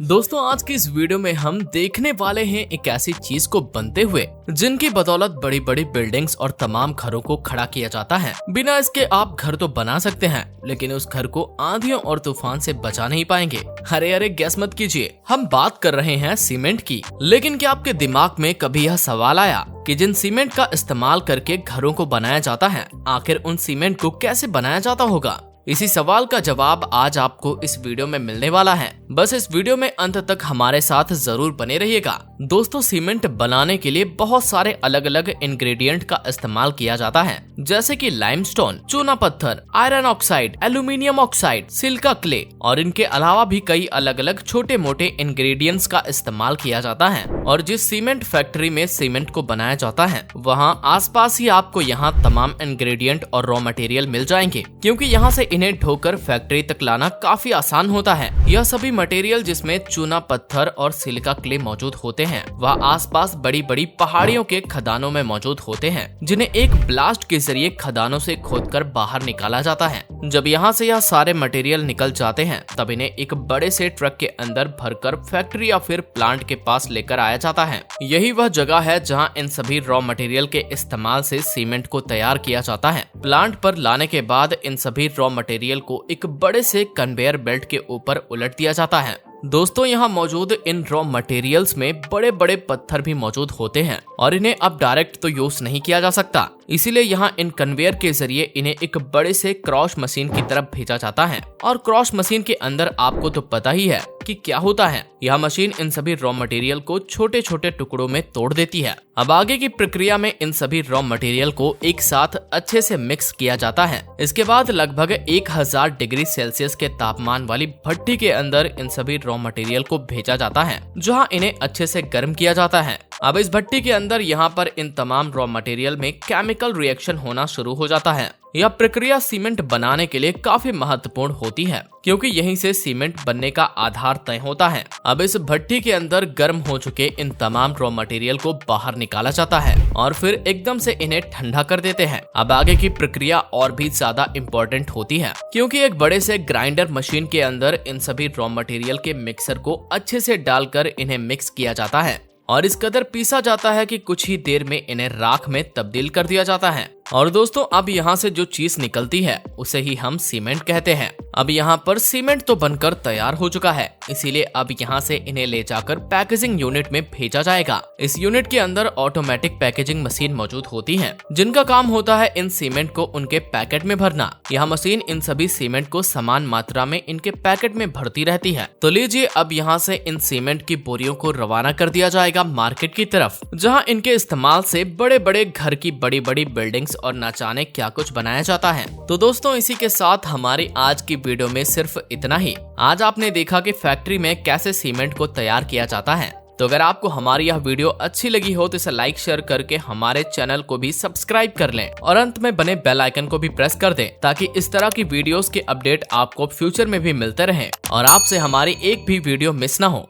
दोस्तों आज की इस वीडियो में हम देखने वाले हैं एक ऐसी चीज को बनते हुए जिनकी बदौलत बड़ी बड़ी बिल्डिंग्स और तमाम घरों को खड़ा किया जाता है। बिना इसके आप घर तो बना सकते हैं लेकिन उस घर को आंधियों और तूफान से बचा नहीं पाएंगे। अरे अरे गैस मत कीजिए, हम बात कर रहे हैं सीमेंट की। लेकिन क्या आपके दिमाग में कभी यह सवाल आया कि जिन सीमेंट का इस्तेमाल करके घरों को बनाया जाता है आखिर उन सीमेंट को कैसे बनाया जाता होगा? इसी सवाल का जवाब आज आपको इस वीडियो में मिलने वाला है। बस इस वीडियो में अंत तक हमारे साथ जरूर बने रहिएगा। दोस्तों सीमेंट बनाने के लिए बहुत सारे अलग अलग इंग्रेडिएंट का इस्तेमाल किया जाता है, जैसे कि लाइमस्टोन, चूना पत्थर, iron oxide, aluminium oxide, silica clay और इनके अलावा भी कई अलग अलग छोटे मोटे इंग्रेडिएंट्स का इस्तेमाल किया जाता है। और जिस सीमेंट फैक्ट्री में सीमेंट को बनाया जाता है वहाँ आसपास ही आपको यहाँ तमाम इंग्रेडिएंट और रॉ मटेरियल मिल जाएंगे, क्योंकि यहाँ से इन्हें ढोकर फैक्ट्री तक लाना काफी आसान होता है। यह सभी मटेरियल जिसमें चूना पत्थर और सिलिका क्ले मौजूद होते हैं वह आसपास बड़ी बड़ी पहाड़ियों के खदानों में मौजूद होते हैं, जिन्हें एक ब्लास्ट के जरिए खदानों से खोदकर बाहर निकाला जाता है। जब यहाँ से यह सारे मटेरियल निकल जाते हैं तब इन्हें एक बड़े से ट्रक के अंदर भरकर फैक्ट्री या फिर प्लांट के पास लेकर आया जाता है। यही वह जगह है जहाँ इन सभी रॉ मटेरियल के इस्तेमाल से सीमेंट को तैयार किया जाता है। प्लांट पर लाने के बाद इन सभी रॉ मटेरियल को एक बड़े से कन्वेयर बेल्ट के ऊपर उलट दिया जाता है। दोस्तों यहाँ मौजूद इन रॉ मटेरियल्स में बड़े बड़े पत्थर भी मौजूद होते हैं और इन्हें अब डायरेक्ट तो यूज नहीं किया जा सकता, इसीलिए यहाँ इन कन्वेयर के जरिए इन्हें एक बड़े से क्रॉस मशीन की तरफ भेजा जाता है। और क्रॉस मशीन के अंदर आपको तो पता ही है कि क्या होता है। यह मशीन इन सभी रॉ मटेरियल को छोटे छोटे टुकड़ों में तोड़ देती है। अब आगे की प्रक्रिया में इन सभी रॉ मटेरियल को एक साथ अच्छे से मिक्स किया जाता है। इसके बाद लगभग 1000 डिग्री सेल्सियस के तापमान वाली भट्टी के अंदर इन सभी रॉ मटेरियल को भेजा जाता है, जहां इन्हें अच्छे से गर्म किया जाता है। अब इस भट्टी के अंदर यहाँ पर इन तमाम रॉ मटेरियल में केमिकल रिएक्शन होना शुरू हो जाता है। यह प्रक्रिया सीमेंट बनाने के लिए काफी महत्वपूर्ण होती है, क्योंकि यहीं से सीमेंट बनने का आधार तय होता है। अब इस भट्टी के अंदर गर्म हो चुके इन तमाम रॉ मटेरियल को बाहर निकाला जाता है और फिर एकदम से इन्हें ठंडा कर देते हैं। अब आगे की प्रक्रिया और भी ज्यादा इम्पोर्टेंट होती है, क्योंकि एक बड़े से ग्राइंडर मशीन के अंदर इन सभी रॉ मटेरियल के मिक्सर को अच्छे से डालकर इन्हें मिक्स किया जाता है और इस कदर पीसा जाता है कि कुछ ही देर में इन्हें राख में तब्दील कर दिया जाता है। और दोस्तों अब यहाँ से जो चीज निकलती है उसे ही हम सीमेंट कहते हैं। अब यहाँ पर सीमेंट तो बनकर तैयार हो चुका है, इसीलिए अब यहाँ से इन्हें ले जाकर पैकेजिंग यूनिट में भेजा जाएगा। इस यूनिट के अंदर ऑटोमेटिक पैकेजिंग मशीन मौजूद होती है, जिनका काम होता है इन सीमेंट को उनके पैकेट में भरना। यह मशीन इन सभी सीमेंट को समान मात्रा में इनके पैकेट में भरती रहती है। तो लीजिए अब यहाँ से इन सीमेंट की बोरियों को रवाना कर दिया जाएगा मार्केट की तरफ, जहाँ इनके इस्तेमाल से बड़े बड़े घर की बड़ी बड़ी बिल्डिंग्स और न जाने क्या कुछ बनाया जाता है। तो दोस्तों इसी के साथ हमारी आज की वीडियो में सिर्फ इतना ही। आज आपने देखा कि फैक्ट्री में कैसे सीमेंट को तैयार किया जाता है। तो अगर आपको हमारी यह वीडियो अच्छी लगी हो तो इसे लाइक शेयर करके हमारे चैनल को भी सब्सक्राइब कर लें और अंत में बने बेल आइकन को भी प्रेस कर दें, ताकि इस तरह की वीडियोस के अपडेट आपको फ्यूचर में भी मिलते रहें और आपसे हमारी एक भी वीडियो मिस ना हो।